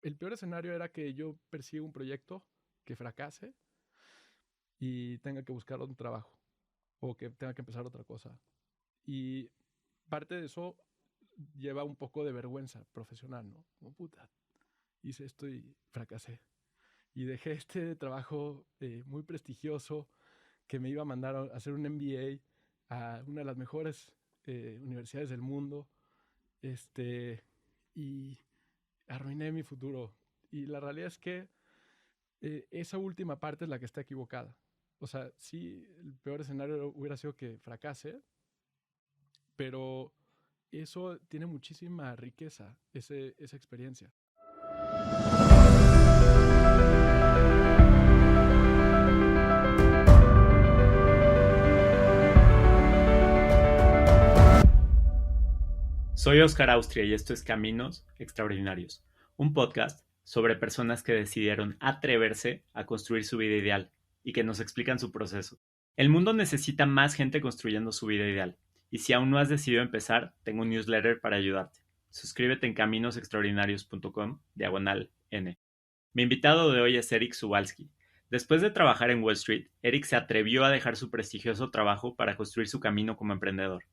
el peor escenario era que yo persiga un proyecto que fracase y tenga que buscar un trabajo o que tenga que empezar otra cosa. Y parte de eso lleva un poco de vergüenza profesional, ¿no? Como puta, hice esto y fracasé. Y dejé este trabajo muy prestigioso que me iba a mandar a hacer un MBA a una de las mejores universidades del mundo. Este, y arruiné mi futuro. Y la realidad es que esa última parte es la que está equivocada. O sea, sí, el peor escenario hubiera sido que fracase, pero eso tiene muchísima riqueza, esa experiencia. Soy Oscar Austria y esto es Caminos Extraordinarios, un podcast sobre personas que decidieron atreverse a construir su vida ideal y que nos explican su proceso. El mundo necesita más gente construyendo su vida ideal, y si aún no has decidido empezar, tengo un newsletter para ayudarte. Suscríbete en caminosextraordinarios.com/N. Mi invitado de hoy es Eric Suwalski. Después de trabajar en Wall Street, Eric se atrevió a dejar su prestigioso trabajo para construir su camino como emprendedor.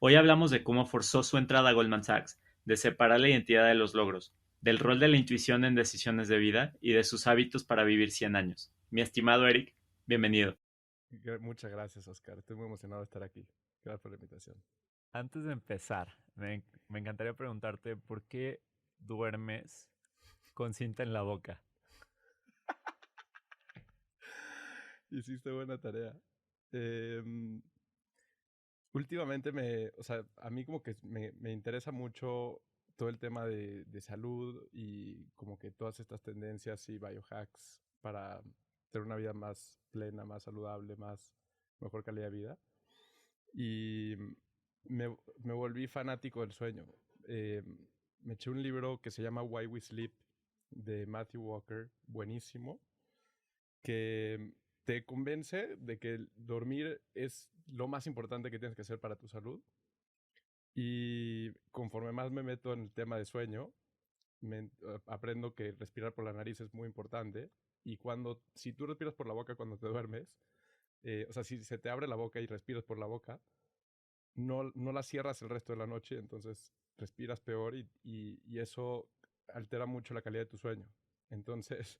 Hoy hablamos de cómo forzó su entrada a Goldman Sachs, de separar la identidad de los logros, del rol de la intuición en decisiones de vida y de sus hábitos para vivir 100 años. Mi estimado Eric, bienvenido. Muchas gracias, Oscar. Estoy muy emocionado de estar aquí. Gracias por la invitación. Antes de empezar, me encantaría preguntarte por qué duermes con cinta en la boca. Hiciste buena tarea. Eh, Últimamente o sea, a mí como que me interesa mucho todo el tema de salud y como que todas estas tendencias y biohacks para tener una vida más plena, más saludable, mejor calidad de vida. Y me volví fanático del sueño. Eh, Me eché un libro que se llama Why We Sleep de Matthew Walker, buenísimo, que te convence de que dormir es lo más importante que tienes que hacer para tu salud. Y conforme más me meto en el tema de sueño, aprendo que respirar por la nariz es muy importante. Y si tú respiras por la boca cuando te duermes, o sea, si se te abre la boca y respiras por la boca, no la cierras el resto de la noche, entonces respiras peor y eso altera mucho la calidad de tu sueño. Entonces,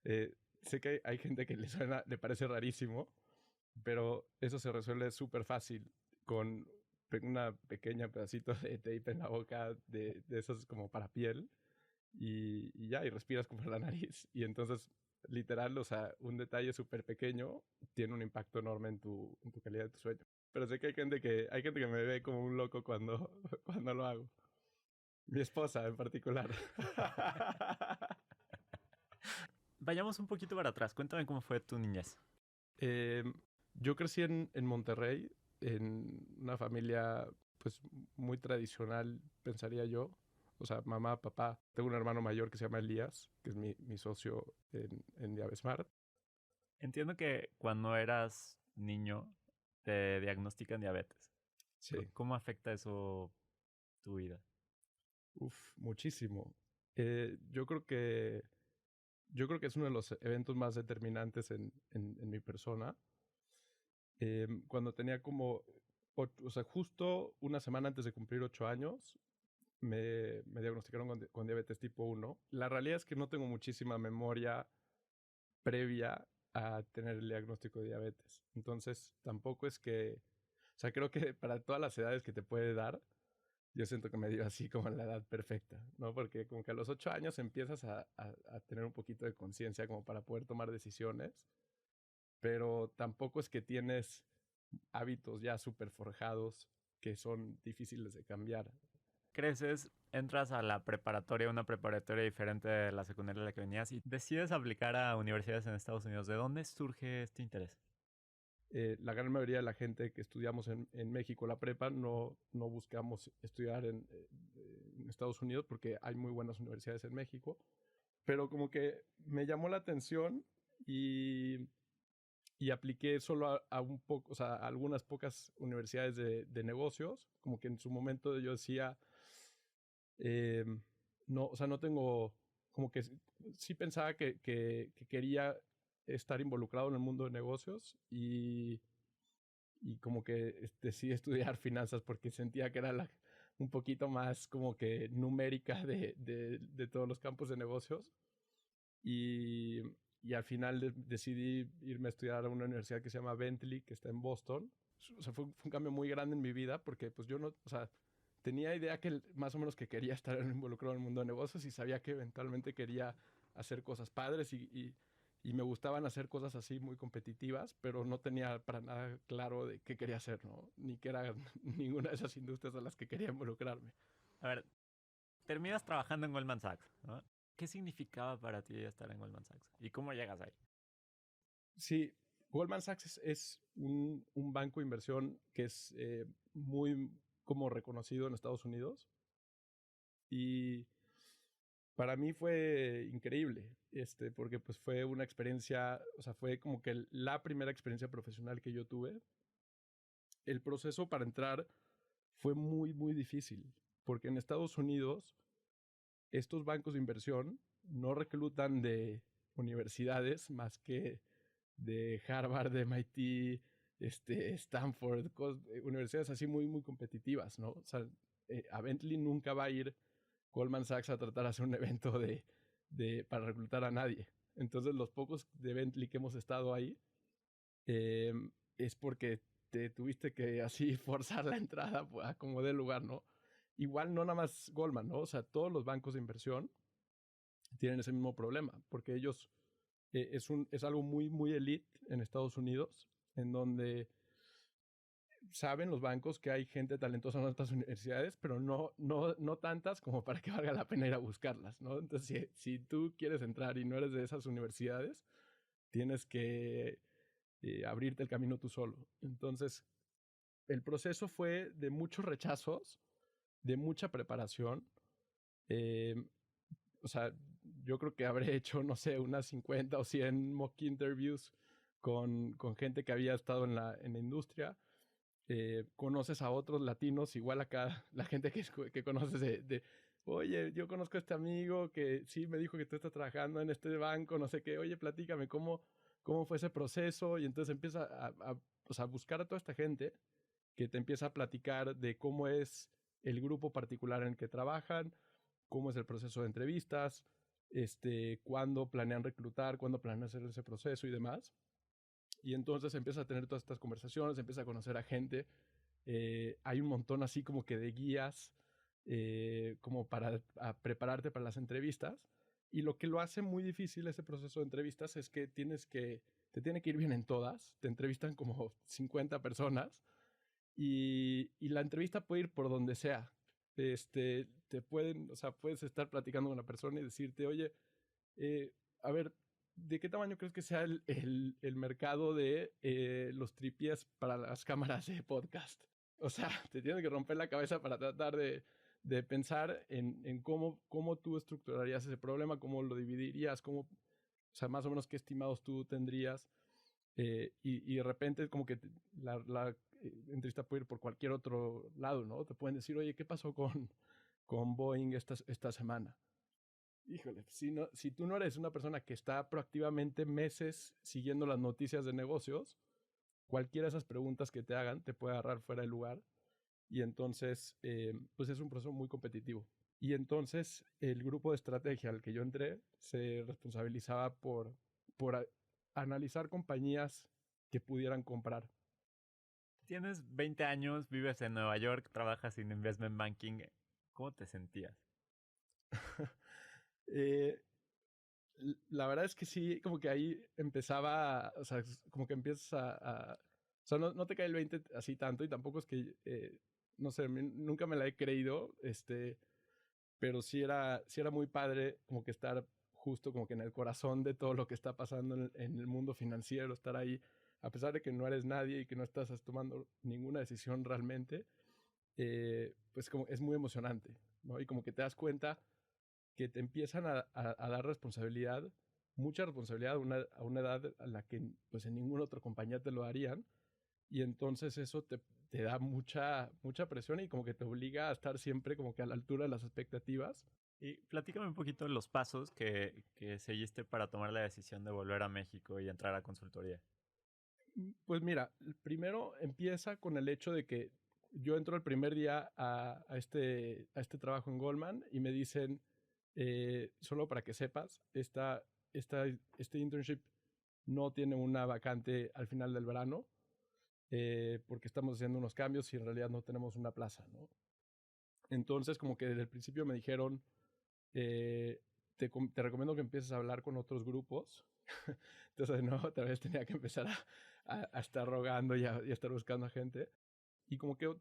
eh, sé que hay gente que le parece rarísimo, pero eso se resuelve súper fácil con una pequeña pedacito de tape en la boca de esos como para piel y ya, y respiras como por la nariz. Y entonces, literal, o sea, un detalle súper pequeño tiene un impacto enorme en tu calidad de tu sueño. Pero sé que hay gente que me ve como un loco cuando, cuando lo hago. Mi esposa en particular. Vayamos un poquito para atrás. Cuéntame cómo fue tu niñez. Eh, yo crecí en Monterrey, en una familia pues muy tradicional, pensaría yo. O sea, mamá, papá. Tengo un hermano mayor que se llama Elías, que es mi socio en Diabesmart. Entiendo que cuando eras niño te diagnostican diabetes. Sí, ¿Cómo afecta eso tu vida? muchísimo. Yo creo que es uno de los eventos más determinantes en mi persona. Cuando tenía como, o sea, justo una semana antes de cumplir 8 años, me diagnosticaron con diabetes tipo 1. La realidad es que no tengo muchísima memoria previa a tener el diagnóstico de diabetes. Entonces, tampoco es que, o sea, creo que para todas las edades que te puede dar, yo siento que me dio así como en la edad perfecta, ¿no? Porque como que a los 8 años empiezas a tener un poquito de conciencia como para poder tomar decisiones, pero tampoco es que tienes hábitos ya súper forjados que son difíciles de cambiar. Creces, entras a la preparatoria, una preparatoria diferente de la secundaria a la que venías y decides aplicar a universidades en Estados Unidos. ¿De dónde surge este interés? La gran mayoría de la gente que estudiamos en México la prepa no buscamos estudiar en Estados Unidos porque hay muy buenas universidades en México, pero como que me llamó la atención y apliqué solo a un poco, o sea, a algunas pocas universidades de negocios, como que en su momento yo decía, eh, no, o sea, no tengo como que sí pensaba que quería estar involucrado en el mundo de negocios y como que decidí estudiar finanzas porque sentía que era un poquito más como que numérica de todos los campos de negocios. Y, y al final decidí irme a estudiar a una universidad que se llama Bentley, que está en Boston. O sea, fue un cambio muy grande en mi vida porque pues yo no, o sea, tenía idea que más o menos que quería estar involucrado en el mundo de negocios y sabía que eventualmente quería hacer cosas padres y me gustaban hacer cosas así muy competitivas, pero no tenía para nada claro de qué quería hacer, ¿no? Ni que era ninguna de esas industrias a las que quería involucrarme. A ver, terminas trabajando en Goldman Sachs, ¿no? ¿Qué significaba para ti estar en Goldman Sachs? ¿Y cómo llegas ahí? Sí, Goldman Sachs es un banco de inversión que es muy como reconocido en Estados Unidos y para mí fue increíble, porque pues fue una experiencia, o sea, fue como que la primera experiencia profesional que yo tuve. El proceso para entrar fue muy, muy difícil, porque en Estados Unidos estos bancos de inversión no reclutan de universidades más que de Harvard, de MIT, Stanford, universidades así muy, muy competitivas, ¿no? O sea, a Bentley nunca va a ir Goldman Sachs a tratar de hacer un evento para reclutar a nadie. Entonces, los pocos de Bentley que hemos estado ahí eh, es porque te tuviste que así forzar la entrada a como dé lugar, ¿no? Igual no nada más Goldman, ¿no? O sea, todos los bancos de inversión tienen ese mismo problema, porque ellos es algo muy, muy elite en Estados Unidos, en donde saben los bancos que hay gente talentosa en otras universidades, pero no tantas como para que valga la pena ir a buscarlas, ¿no? Entonces, si tú quieres entrar y no eres de esas universidades, tienes que abrirte el camino tú solo. Entonces, el proceso fue de muchos rechazos, de mucha preparación. Eh, o sea, yo creo que habré hecho, no sé, unas 50 o 100 mock interviews con gente que había estado en la industria. Conoces a otros latinos, igual acá, la gente que conoces oye, yo conozco a este amigo que sí me dijo que tú estás trabajando en este banco, no sé qué, oye, platícame cómo fue ese proceso. Y entonces empieza o sea, a buscar a toda esta gente que te empieza a platicar de cómo es el grupo particular en el que trabajan, cómo es el proceso de entrevistas, cuándo planean reclutar, cuándo planean hacer ese proceso y demás. Y entonces empieza a tener todas estas conversaciones, empieza a conocer a gente. Hay un montón así como que de guías como para prepararte para las entrevistas. Y lo que lo hace muy difícil ese proceso de entrevistas es que te tiene que ir bien en todas. Te entrevistan como 50 personas y la entrevista puede ir por donde sea. Te pueden, o sea, puedes estar platicando con una persona y decirte, oye, a ver, ¿de qué tamaño crees que sea el mercado de los tripies para las cámaras de podcast? O sea, te tienes que romper la cabeza para tratar de pensar en cómo tú estructurarías ese problema, cómo lo dividirías, o sea, más o menos qué estimados tú tendrías. Y de repente como que la entrevista puede ir por cualquier otro lado, ¿no? Te pueden decir, oye, ¿qué pasó con Boeing esta semana? Híjole, si tú no eres una persona que está proactivamente meses siguiendo las noticias de negocios, cualquiera de esas preguntas que te hagan te puede agarrar fuera de lugar. Y entonces, pues es un proceso muy competitivo. Y entonces el grupo de estrategia al que yo entré se responsabilizaba por analizar compañías que pudieran comprar. Tienes 20 años, vives en Nueva York, trabajas en investment banking. ¿Cómo te sentías? eh, la verdad es que sí, como que ahí empezaba, o sea, como que empiezas o sea, no te cae el 20 así tanto y tampoco es que, no sé, nunca me la he creído, pero sí era muy padre como que estar justo como que en el corazón de todo lo que está pasando en el mundo financiero, estar ahí, a pesar de que no eres nadie y que no estás tomando ninguna decisión realmente, pues como es muy emocionante, ¿no? Y como que te das cuenta que te empiezan a dar responsabilidad, mucha responsabilidad a una edad a la que pues en ninguna otra compañía te lo darían. Y entonces eso te da mucha presión y como que te obliga a estar siempre como que a la altura de las expectativas. Y platícame un poquito de los pasos que seguiste para tomar la decisión de volver a México y entrar a consultoría. Pues mira, primero empieza con el hecho de que yo entro el primer día a este trabajo en Goldman y me dicen, solo para que sepas, este internship no tiene una vacante al final del verano, porque estamos haciendo unos cambios y en realidad no tenemos una plaza, ¿no? Entonces, como que desde el principio me dijeron, eh, te recomiendo que empieces a hablar con otros grupos. Entonces, no, otra vez tenía que empezar a estar rogando y a estar buscando a gente. Y como que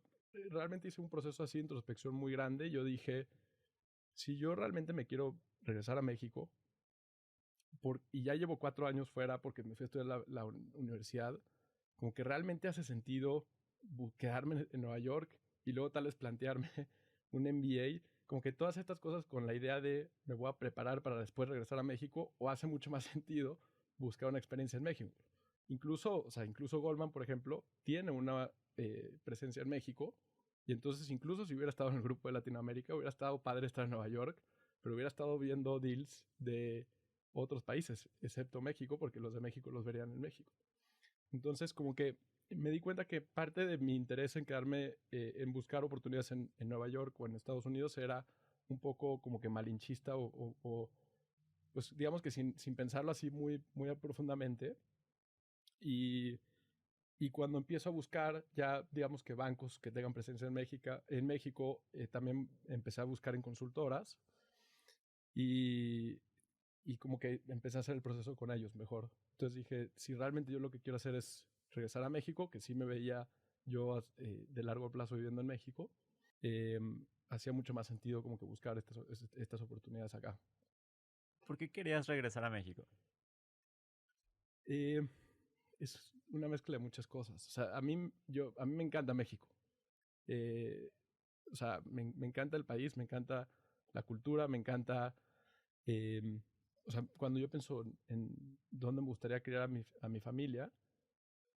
realmente hice un proceso así de introspección muy grande. Yo dije, si yo realmente me quiero regresar a México, y ya llevo 4 años fuera porque me fui a estudiar la universidad, como que realmente hace sentido quedarme en Nueva York y luego tal vez plantearme un MBA, como que todas estas cosas con la idea de me voy a preparar para después regresar a México, o hace mucho más sentido buscar una experiencia en México. Incluso Goldman, por ejemplo, tiene una presencia en México, y entonces incluso si hubiera estado en el grupo de Latinoamérica, hubiera estado padre estar en Nueva York, pero hubiera estado viendo deals de otros países, excepto México, porque los de México los verían en México. Entonces, como que me di cuenta que parte de mi interés en quedarme, en buscar oportunidades en Nueva York o en Estados Unidos era un poco como que malinchista pues digamos que sin pensarlo así muy, muy profundamente. Y, y cuando empiezo a buscar ya, digamos que bancos que tengan presencia en México, también empecé a buscar en consultoras y, y como que empecé a hacer el proceso con ellos mejor. Entonces dije, si realmente yo lo que quiero hacer es regresar a México, que sí me veía yo de largo plazo viviendo en México, eh, hacía mucho más sentido como que buscar estas oportunidades acá. ¿Por qué querías regresar a México? Eh, es una mezcla de muchas cosas. O sea, a mí me encanta México. Eh, o sea, me encanta el país, me encanta la cultura, me encanta. eh, o sea, cuando yo pienso en dónde me gustaría criar a mi familia,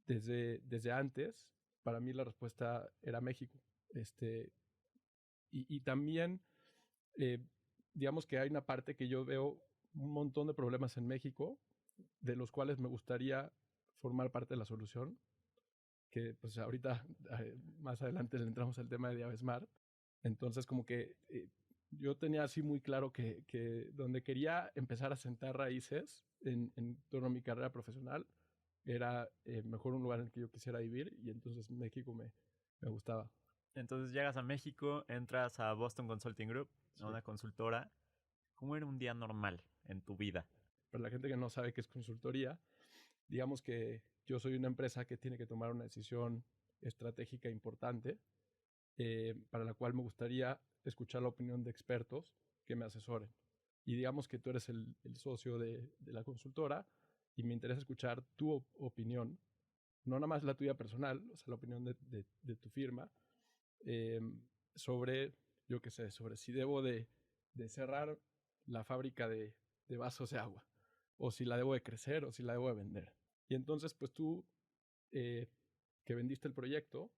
desde antes, para mí la respuesta era México. Este, y también, eh, digamos que hay una parte que yo veo un montón de problemas en México, de los cuales me gustaría formar parte de la solución, que pues ahorita, más adelante le entramos al tema de Diavesmart. Entonces, como que yo tenía así muy claro que donde quería empezar a sentar raíces en torno a mi carrera profesional era mejor un lugar en el que yo quisiera vivir, y entonces México me gustaba. Entonces llegas a México, entras a Boston Consulting Group, a Sí. una consultora. ¿Cómo era un día normal en tu vida? Para la gente que no sabe qué es consultoría, digamos que yo soy una empresa que tiene que tomar una decisión estratégica importante, para la cual me gustaría escuchar la opinión de expertos que me asesoren. Y digamos que tú eres el socio de la consultora y me interesa escuchar tu opinión, no nada más la tuya personal, o sea, la opinión de tu firma, eh, sobre, yo qué sé, sobre si debo de cerrar la fábrica de vasos de agua, o si la debo de crecer, o si la debo de vender. Y entonces, pues tú, eh, que vendiste el proyecto,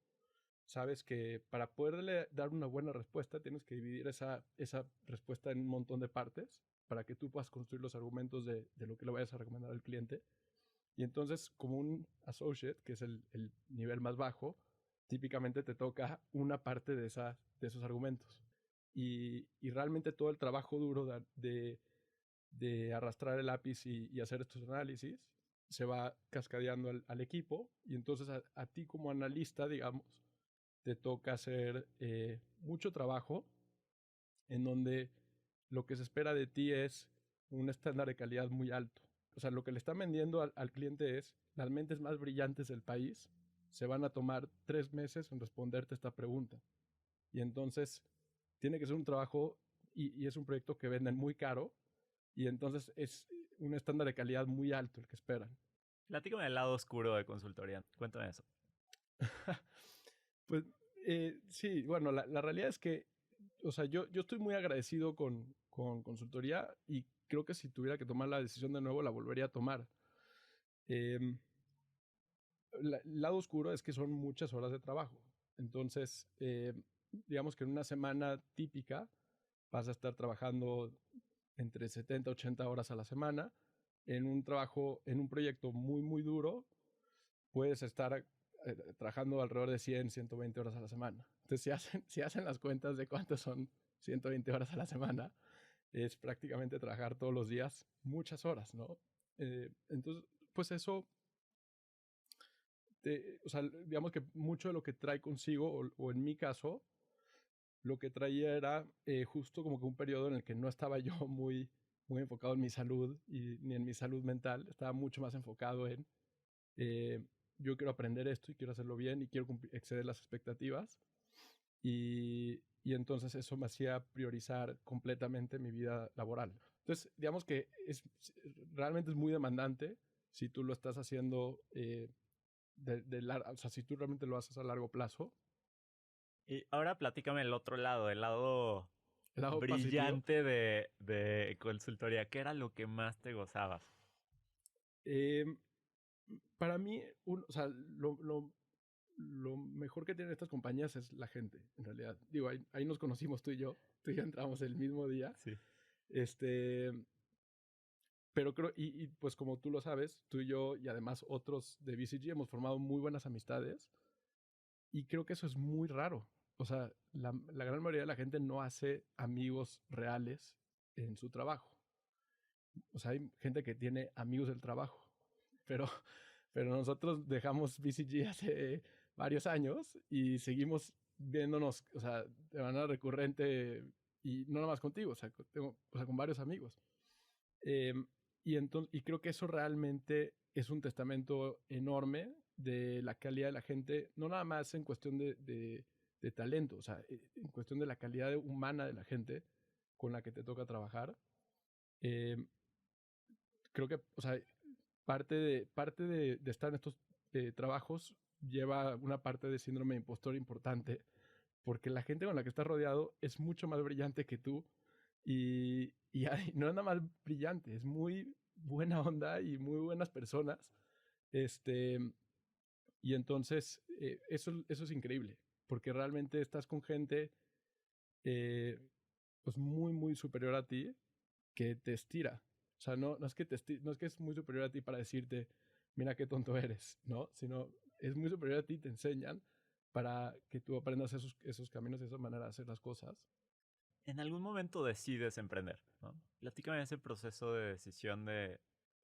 sabes que para poderle dar una buena respuesta tienes que dividir esa respuesta en un montón de partes para que tú puedas construir los argumentos de lo que le vayas a recomendar al cliente. Y entonces, como un associate, que es el nivel más bajo, típicamente te toca una parte de esos argumentos. Y realmente todo el trabajo duro de arrastrar el lápiz y hacer estos análisis se va cascadeando al equipo, y entonces a ti como analista, digamos, te toca hacer mucho trabajo en donde lo que se espera de ti es un estándar de calidad muy alto. O sea, lo que le están vendiendo al cliente es las mentes más brillantes del país se van a tomar 3 meses en responderte esta pregunta. Y entonces tiene que ser un trabajo, y es un proyecto que venden muy caro, y entonces es un estándar de calidad muy alto el que esperan. Platícame del lado oscuro de consultoría. Cuéntame eso. Pues sí, bueno, la realidad es que, o sea, yo estoy muy agradecido con consultoría, y creo que si tuviera que tomar la decisión de nuevo la volvería a tomar. Em, el lado oscuro es que son muchas horas de trabajo. Entonces, digamos que en una semana típica vas a estar trabajando entre 70 80 horas a la semana. En un trabajo, en un proyecto muy, muy duro, puedes estar trabajando alrededor de 100, 120 horas a la semana. Entonces, si hacen las cuentas de cuántos son 120 horas a la semana, es prácticamente trabajar todos los días muchas horas, ¿no? Entonces, pues eso, o sea, digamos que mucho de lo que trae consigo, o en mi caso, lo que traía era justo como que un periodo en el que no estaba yo muy enfocado en mi salud ni en mi salud mental. Estaba mucho más enfocado en eh, yo quiero aprender esto y quiero hacerlo bien y quiero exceder las expectativas. Y entonces eso me hacía priorizar completamente mi vida laboral. Entonces, digamos que realmente es muy demandante si tú lo estás haciendo o sea, si tú realmente lo haces a largo plazo. Y ahora platícame el otro lado, el lado El lado positivo. brillante de consultoría. ¿Qué era lo que más te gozabas? Eh, para mí, o sea, lo mejor que tienen estas compañías es la gente, en realidad. Digo, ahí nos conocimos tú y yo. Tú y yo entramos el mismo día. Sí. Este, pero creo, pues como tú lo sabes, tú y yo y además otros de BCG hemos formado muy buenas amistades y creo que eso es muy raro. O sea, la gran mayoría de la gente no hace amigos reales en su trabajo. O sea, hay gente que tiene amigos del trabajo, pero, pero nosotros dejamos BCG hace varios años y seguimos viéndonos, o sea, de manera recurrente y no nada más contigo, o sea, con varios amigos. Eh, y creo que eso realmente es un testamento enorme de la calidad de la gente, no nada más en cuestión de talento, o sea, en cuestión de la calidad humana de la gente con la que te toca trabajar. Eh, Creo que, o sea, parte de estar en estos trabajos lleva una parte de síndrome de impostor importante, porque la gente con la que estás rodeado es mucho más brillante que tú y no es nada más brillante, es muy buena onda y muy buenas personas. Este, y entonces eso es increíble, porque realmente estás con gente eh, pues muy, muy superior a ti que te estira. O sea, no es que no es que es muy superior a ti para decirte, mira qué tonto eres, ¿no? Sino es muy superior a ti y te enseñan para que tú aprendas esos caminos y esa manera de hacer las cosas. En algún momento decides emprender, ¿no? Platícame ese proceso de decisión de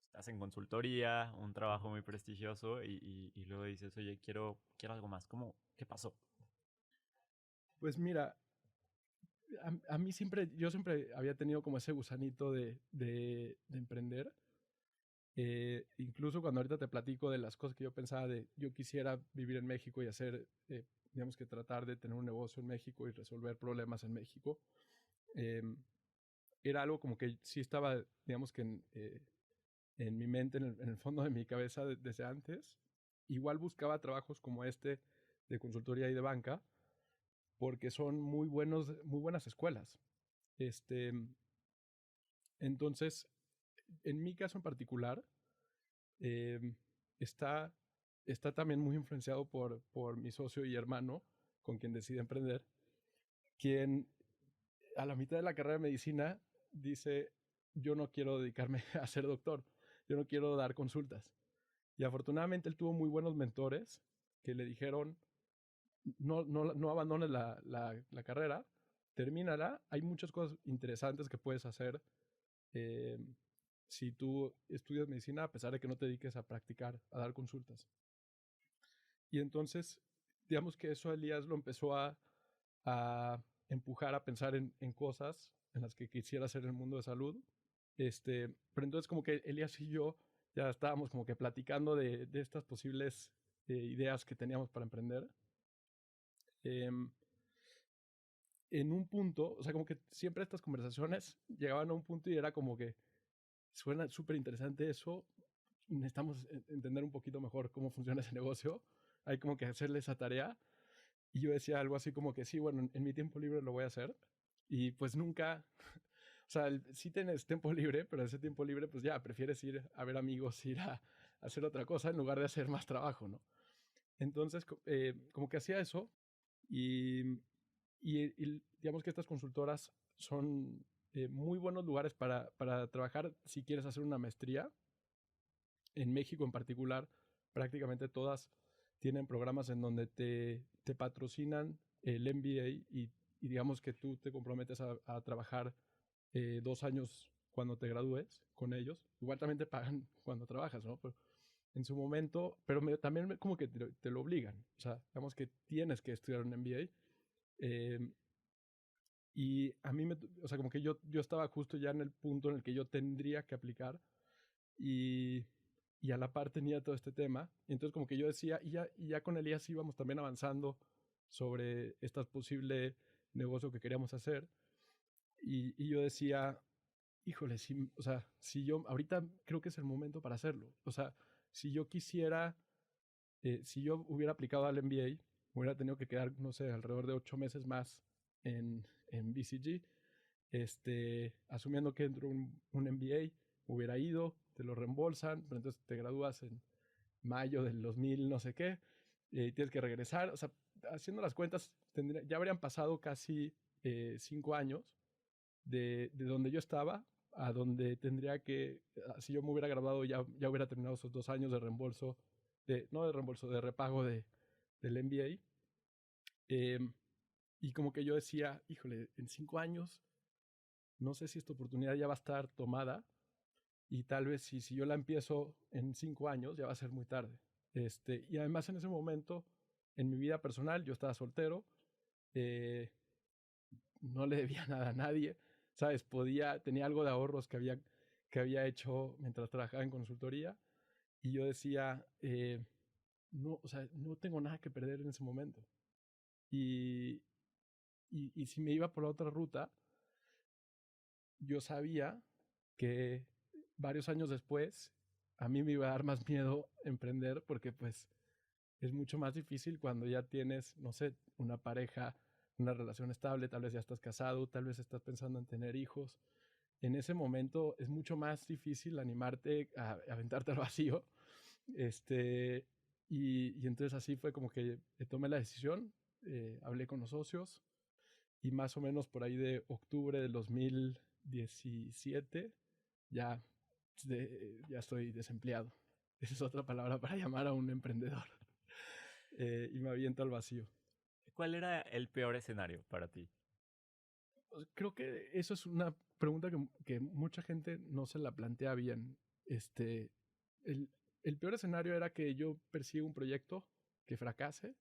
estás en consultoría, un trabajo muy prestigioso y luego dices, oye, quiero algo más. ¿Qué pasó? Pues mira, a mí yo siempre había tenido como ese gusanito de emprender. Incluso cuando ahorita te platico de las cosas que yo pensaba de yo quisiera vivir en México y hacer, digamos que tratar de tener un negocio en México y resolver problemas en México, eh, era algo como que sí estaba, digamos que en mi mente, en el fondo de mi cabeza desde antes. Igual buscaba trabajos como este de consultoría y de banca porque son muy buenas escuelas. Este, entonces, en mi caso en particular, eh, está, está también muy influenciado por mi socio y hermano, con quien decide emprender, quien a la mitad de la carrera de medicina dice, yo no quiero dedicarme a ser doctor, yo no quiero dar consultas. Y afortunadamente él tuvo muy buenos mentores que le dijeron, no abandones la carrera, termínala, hay muchas cosas interesantes que puedes hacer eh, si tú estudias medicina a pesar de que no te dediques a practicar, a dar consultas. Y entonces, digamos que eso Elías lo empezó a empujar a pensar en cosas en las que quisiera hacer en el mundo de salud. Pero entonces como que Elías y yo ya estábamos como que platicando de estas posibles ideas que teníamos para emprender. Eh, en un punto, o sea, como que siempre estas conversaciones llegaban a un punto y era como que suena súper interesante eso, necesitamos entender un poquito mejor cómo funciona ese negocio, hay como que hacerle esa tarea. Y yo decía algo así como que sí, bueno, en mi tiempo libre lo voy a hacer. Y pues nunca, o sea, sí tienes tiempo libre, pero ese tiempo libre pues ya prefieres ir a ver amigos, ir a hacer otra cosa en lugar de hacer más trabajo, ¿no? Entonces, como que hacía eso y digamos que estas consultoras son muy buenos lugares para trabajar si quieres hacer una maestría. En México en particular, prácticamente todas tienen programas en donde te patrocinan el MBA y digamos que tú te comprometes a trabajar 2 años cuando te gradúes con ellos. Igual también te pagan cuando trabajas, ¿no? Pero en su momento, pero también como que te lo obligan. O sea, digamos que tienes que estudiar un MBA. Eh, y a mí, o sea, como que yo estaba justo ya en el punto en el que yo tendría que aplicar y, y a la par tenía todo este tema. Y entonces como que yo decía, y ya con Elías íbamos también avanzando sobre este posible negocio que queríamos hacer. Y yo decía, híjole, si, o sea, si yo, ahorita creo que es el momento para hacerlo. O sea, si yo quisiera, si yo hubiera aplicado al MBA, hubiera tenido que quedar, no sé, alrededor de 8 meses más en BCG, asumiendo que entro un MBA, hubiera ido, te lo reembolsan, pero entonces te gradúas en mayo del 2000, no sé qué, y tienes que regresar. O sea, haciendo las cuentas, ya habrían pasado casi 5 años de donde yo estaba a donde tendría que, si yo me hubiera graduado, ya hubiera terminado esos 2 años de reembolso, no de reembolso, de repago del MBA. Y como que yo decía, híjole, en 5 años, no sé si esta oportunidad ya va a estar tomada y tal vez si yo la empiezo en 5 años ya va a ser muy tarde. Y además en ese momento, en mi vida personal, yo estaba soltero, eh, no le debía nada a nadie, ¿sabes? Tenía algo de ahorros que había hecho mientras trabajaba en consultoría y yo decía, no, o sea, no tengo nada que perder en ese momento. Y, y si me iba por la otra ruta, yo sabía que varios años después a mí me iba a dar más miedo emprender porque pues es mucho más difícil cuando ya tienes, no sé, una pareja, una relación estable, tal vez ya estás casado, tal vez estás pensando en tener hijos. En ese momento es mucho más difícil animarte a aventarte al vacío. Y entonces así fue como que tomé la decisión, hablé con los socios y más o menos por ahí de octubre del 2017 ya, ya estoy desempleado. Esa es otra palabra para llamar a un emprendedor. Y me aviento al vacío. ¿Cuál era el peor escenario para ti? Creo que eso es una pregunta que mucha gente no se la plantea bien. El, el peor escenario era que yo persiga un proyecto que fracase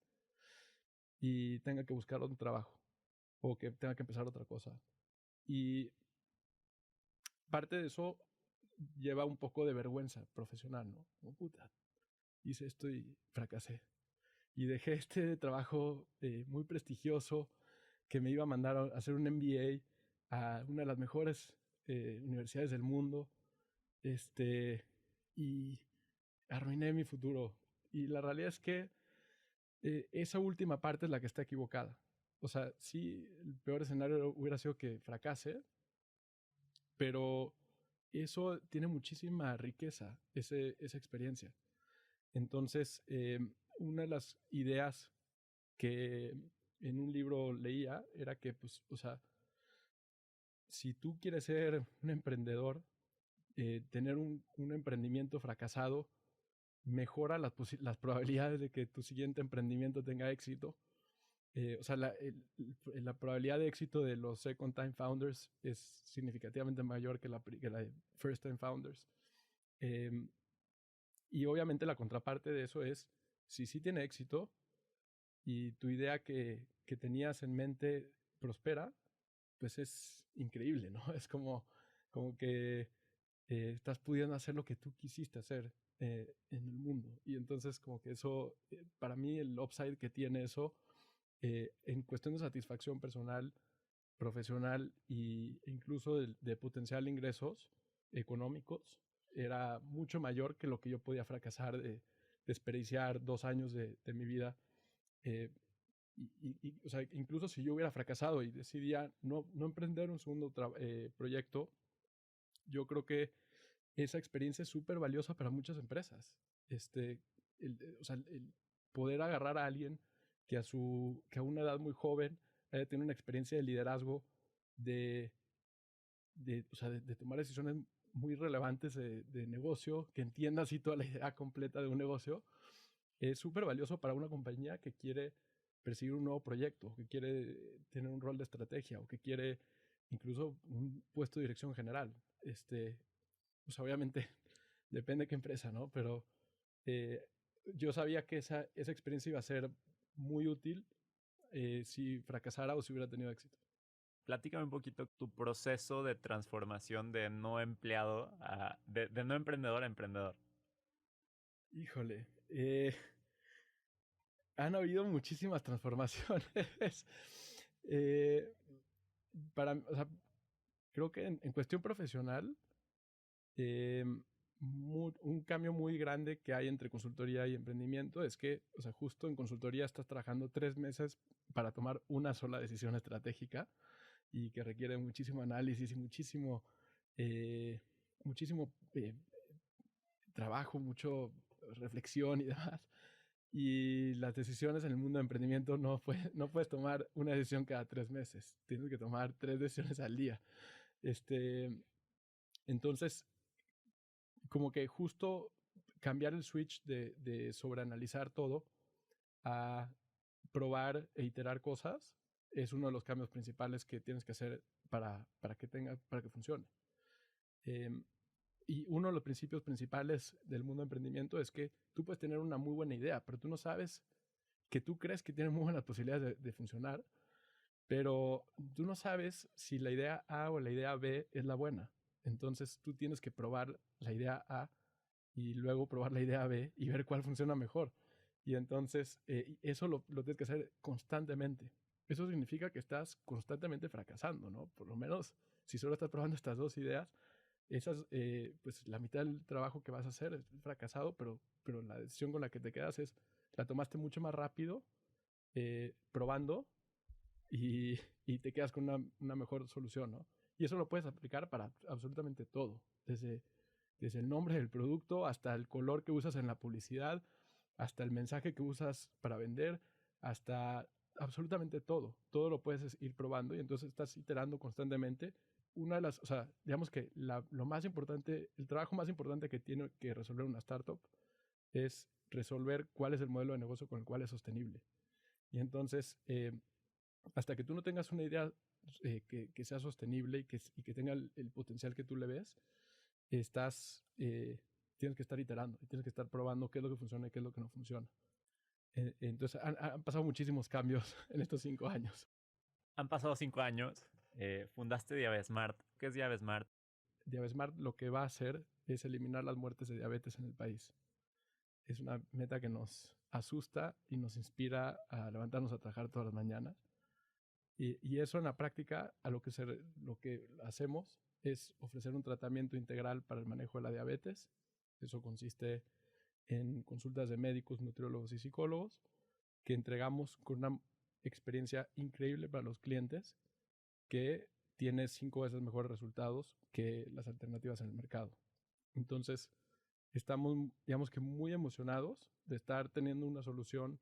y tenga que buscar un trabajo o que tenga que empezar otra cosa. Y parte de eso lleva un poco de vergüenza profesional, ¿no? Como puta, hice esto y fracasé. Y dejé este trabajo muy prestigioso que me iba a mandar a hacer un MBA a una de las mejores universidades del mundo, y arruiné mi futuro. Y la realidad es que esa última parte es la que está equivocada. O sea, sí, el peor escenario hubiera sido que fracase, pero eso tiene muchísima riqueza, esa experiencia. Entonces, una de las ideas que en un libro leía era que, pues, o sea, si tú quieres ser un emprendedor, tener un emprendimiento fracasado mejora las probabilidades de que tu siguiente emprendimiento tenga éxito. O sea, la probabilidad de éxito de los second time founders es significativamente mayor que la de first time founders. Eh, y obviamente la contraparte de eso es, si sí tiene éxito y tu idea que tenías en mente prospera, pues es increíble, ¿no? Es como que estás pudiendo hacer lo que tú quisiste hacer en el mundo. Y entonces como que eso, para mí el upside que tiene eso, en cuestión de satisfacción personal, profesional e incluso de potencial ingresos económicos, era mucho mayor que lo que yo podía fracasar de desperdiciar 2 años de mi vida. Eh, o sea, incluso si yo hubiera fracasado y decidía no emprender un segundo proyecto, yo creo que esa experiencia es súper valiosa para muchas empresas. O sea, el poder agarrar a alguien que a una edad muy joven haya tenido una experiencia de liderazgo de, de tomar decisiones muy relevantes de negocio, que entienda así toda la idea completa de un negocio, es súper valioso para una compañía que quiere perseguir un nuevo proyecto, que quiere tener un rol de estrategia o que quiere incluso un puesto de dirección general. Pues obviamente depende de qué empresa, ¿no? Pero yo sabía que esa experiencia iba a ser muy útil si fracasara o si hubiera tenido éxito. Platícame un poquito tu proceso de transformación de no empleado de no emprendedor a emprendedor. Híjole, han habido muchísimas transformaciones. eh, o sea, creo que en cuestión profesional, eh, un cambio muy grande que hay entre consultoría y emprendimiento es que, o sea, justo en consultoría estás trabajando 3 meses para tomar una sola decisión estratégica y que requiere muchísimo análisis y muchísimo trabajo, mucho reflexión y demás. Y las decisiones en el mundo de emprendimiento no puedes tomar una decisión cada 3 meses. Tienes que tomar 3 decisiones al día. Entonces, como que justo cambiar el switch de sobreanalizar todo a probar e iterar cosas es uno de los cambios principales que tienes que hacer para que funcione. Y uno de los principios principales del mundo de emprendimiento es que tú puedes tener una muy buena idea, pero tú no sabes que tú crees que tiene muy buenas posibilidades de funcionar, pero tú no sabes si la idea A o la idea B es la buena. Entonces tú tienes que probar la idea A y luego probar la idea B y ver cuál funciona mejor. Y entonces eso lo tienes que hacer constantemente. Eso significa que estás constantemente fracasando, ¿no? Por lo menos si solo estás probando estas dos ideas, pues la mitad del trabajo que vas a hacer es fracasado, pero la decisión con la que te quedas la tomaste mucho más rápido, probando y te quedas con una mejor solución, ¿no? Y eso lo puedes aplicar para absolutamente todo, desde el nombre del producto hasta el color que usas en la publicidad, hasta el mensaje que usas para vender, hasta absolutamente todo. Todo lo puedes ir probando y entonces estás iterando constantemente. O sea, digamos que lo más importante, el trabajo más importante que tiene que resolver una startup es resolver cuál es el modelo de negocio con el cual es sostenible. Y entonces, hasta que tú no tengas una idea que sea sostenible y que tenga el potencial que tú le ves, tienes que estar iterando y tienes que estar probando qué es lo que funciona y qué es lo que no funciona. Entonces, han pasado muchísimos cambios en estos 5 años. Han pasado 5 años, fundaste Diabesmart. ¿Qué es Diabesmart? Diabesmart lo que va a hacer es eliminar las muertes de diabetes en el país. Es una meta que nos asusta y nos inspira a levantarnos a trabajar todas las mañanas. Y eso en la práctica, lo que hacemos es ofrecer un tratamiento integral para el manejo de la diabetes. Eso consiste en consultas de médicos, nutriólogos y psicólogos que entregamos con una experiencia increíble para los clientes que tiene 5 veces mejores resultados que las alternativas en el mercado. Entonces, estamos, digamos que muy emocionados de estar teniendo una solución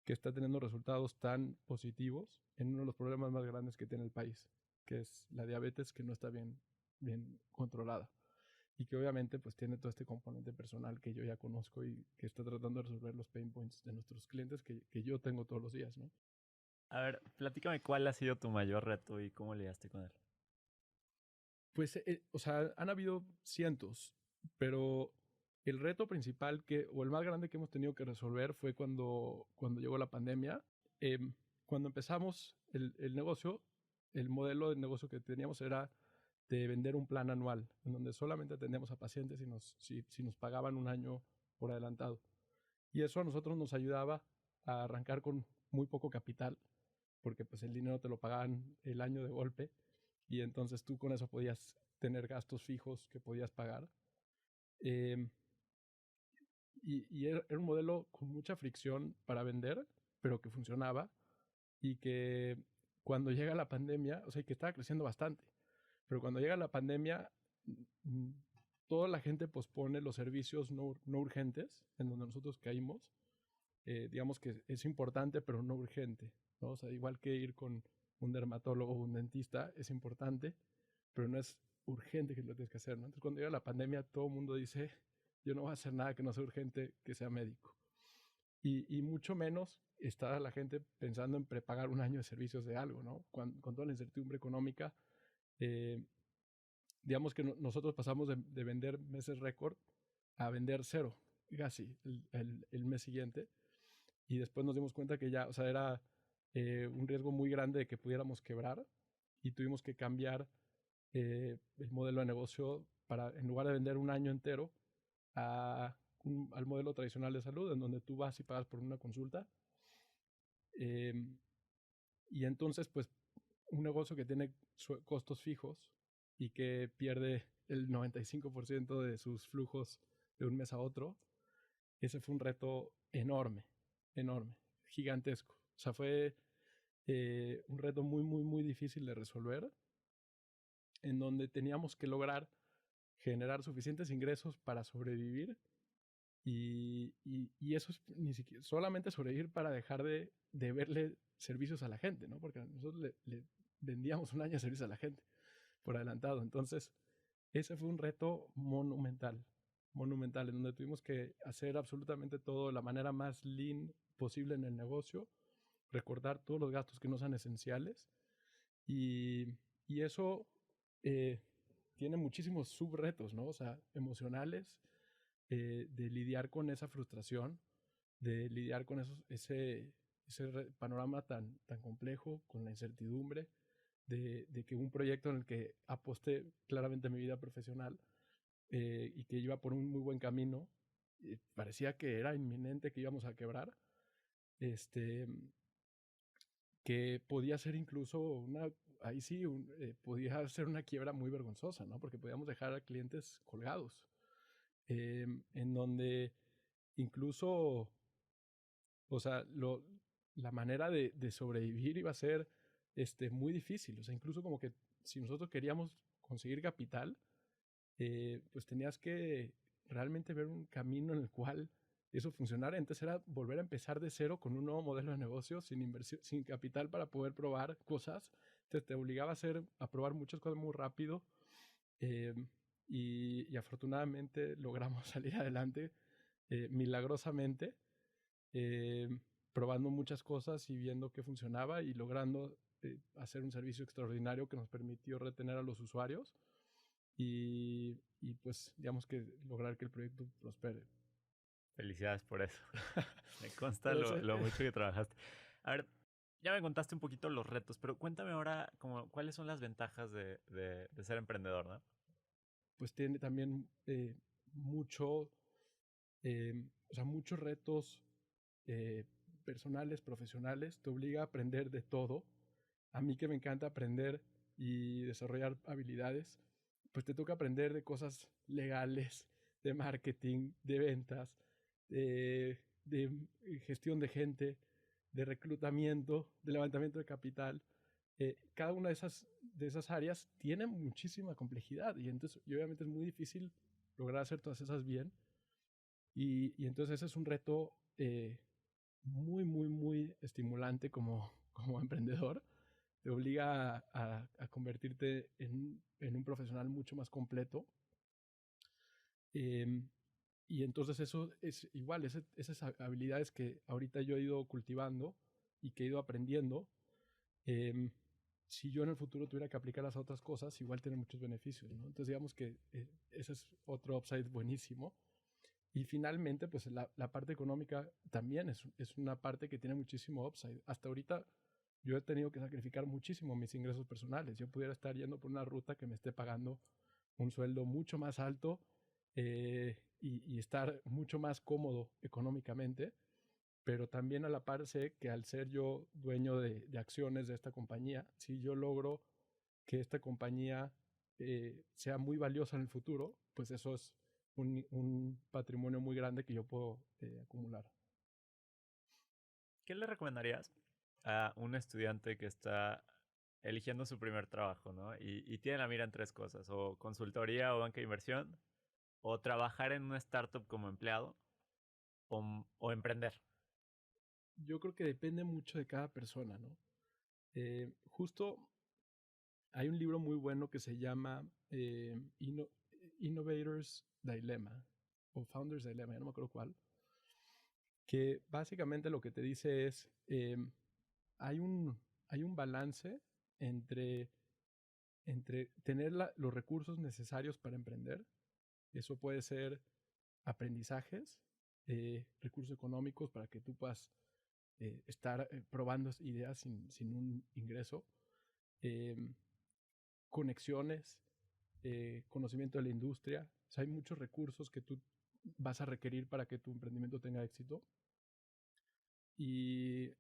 que está teniendo resultados tan positivos en uno de los problemas más grandes que tiene el país, que es la diabetes que no está bien controlada y que obviamente pues tiene todo este componente personal que yo ya conozco y que está tratando de resolver los pain points de nuestros clientes que yo tengo todos los días, ¿no? A ver, platícame cuál ha sido tu mayor reto y cómo lidiaste con él. Pues, o sea, han habido cientos, pero el reto principal o el más grande que hemos tenido que resolver fue cuando llegó la pandemia. Cuando empezamos el negocio, el modelo de negocio que teníamos era de vender un plan anual, en donde solamente atendíamos a pacientes si nos pagaban un año por adelantado. Y eso a nosotros nos ayudaba a arrancar con muy poco capital, porque pues el dinero te lo pagaban el año de golpe, y entonces tú con eso podías tener gastos fijos que podías pagar. Eh, y era un modelo con mucha fricción para vender, pero que funcionaba y que cuando llega la pandemia, o sea, que estaba creciendo bastante, pero cuando llega la pandemia, toda la gente pospone los servicios no urgentes en donde nosotros caímos. Digamos que es importante, pero no urgente, ¿no? O sea, igual que ir con un dermatólogo o un dentista es importante, pero no es urgente que lo tienes que hacer, ¿no? Entonces, cuando llega la pandemia, todo el mundo dice, yo no voy a hacer nada que no sea urgente, que sea médico. Y mucho menos está la gente pensando en prepagar un año de servicios de algo, ¿no? Con toda la incertidumbre económica, eh, digamos que nosotros pasamos de vender meses récord a vender cero, casi, el mes siguiente. Y después nos dimos cuenta que ya, o sea, era un riesgo muy grande de que pudiéramos quebrar y tuvimos que cambiar el modelo de negocio para, en lugar de vender un año entero, al modelo tradicional de salud, en donde tú vas y pagas por una consulta. Eh, y entonces, pues, un negocio que tiene costos fijos y que pierde el 95% de sus flujos de un mes a otro, ese fue un reto enorme, enorme, gigantesco. O sea, fue un reto muy, muy, muy difícil de resolver, en donde teníamos que lograr generar suficientes ingresos para sobrevivir y eso es ni siquiera, solamente sobrevivir para dejar de verle servicios a la gente, ¿no? Porque nosotros le vendíamos un año de servicios a la gente por adelantado. Entonces, ese fue un reto monumental, monumental, en donde tuvimos que hacer absolutamente todo de la manera más lean posible en el negocio, recortar todos los gastos que no sean esenciales y, y eso tiene muchísimos subretos, ¿no? O sea, emocionales, de lidiar con esa frustración, de lidiar con ese panorama tan complejo, con la incertidumbre, de que un proyecto en el que aposté claramente mi vida profesional y que iba por un muy buen camino, parecía que era inminente que íbamos a quebrar, este, que podía ser incluso ahí sí, podía ser una quiebra muy vergonzosa, ¿no? Porque podíamos dejar a clientes colgados, en donde incluso, o sea, la manera de sobrevivir iba a ser muy difícil. O sea, incluso como que si nosotros queríamos conseguir capital, pues tenías que realmente ver un camino en el cual eso funcionara. Entonces era volver a empezar de cero con un nuevo modelo de negocio, sin inversión, sin capital para poder probar cosas. Entonces te obligaba a probar muchas cosas muy rápido. eh, y afortunadamente logramos salir adelante milagrosamente, eh, probando muchas cosas y viendo que funcionaba y logrando hacer un servicio extraordinario que nos permitió retener a los usuarios y pues digamos que lograr que el proyecto prospere. Felicidades por eso. Me consta Entonces, lo mucho que trabajaste. A ver, ya me contaste un poquito los retos, pero cuéntame ahora como, cuáles son las ventajas de ser emprendedor, ¿no? pues tiene también mucho, o sea, muchos retos eh, personales, profesionales, te obliga a aprender de todo. A mí que me encanta aprender y desarrollar habilidades, pues te toca aprender de cosas legales, de marketing, de ventas, de gestión de gente, de reclutamiento, de levantamiento de capital. Cada una de esas áreas tiene muchísima complejidad y obviamente es muy difícil lograr hacer todas esas bien. Y entonces ese es un reto muy, muy, muy estimulante como emprendedor. Te obliga a convertirte en un profesional mucho más completo. Eh, y entonces eso es igual, esas habilidades que ahorita yo he ido cultivando y que he ido aprendiendo, eh, si yo en el futuro tuviera que aplicarlas a otras cosas, igual tiene muchos beneficios, ¿no? Entonces digamos que ese es otro upside buenísimo. Y finalmente, pues la parte económica también es una parte que tiene muchísimo upside. Hasta ahorita yo he tenido que sacrificar muchísimo mis ingresos personales. Yo pudiera estar yendo por una ruta que me esté pagando un sueldo mucho más alto y estar mucho más cómodo económicamente, pero también a la par sé que al ser yo dueño de acciones de esta compañía, si yo logro que esta compañía sea muy valiosa en el futuro, pues eso es un patrimonio muy grande que yo puedo acumular. ¿Qué le recomendarías a un estudiante que está eligiendo su primer trabajo, ¿no? Y tiene la mira en tres cosas, o consultoría o banca de inversión, o trabajar en una startup como empleado, o emprender? Yo creo que depende mucho de cada persona, ¿no? justo hay un libro muy bueno que se llama Innovators Dilemma o Founders Dilemma, ya no me acuerdo cuál, que básicamente lo que te dice es, hay un balance entre tener los recursos necesarios para emprender. Eso puede ser aprendizajes, recursos económicos para que tú puedas estar probando ideas sin un ingreso, eh, conexiones, conocimiento de la industria. O sea, hay muchos recursos que tú vas a requerir para que tu emprendimiento tenga éxito. Y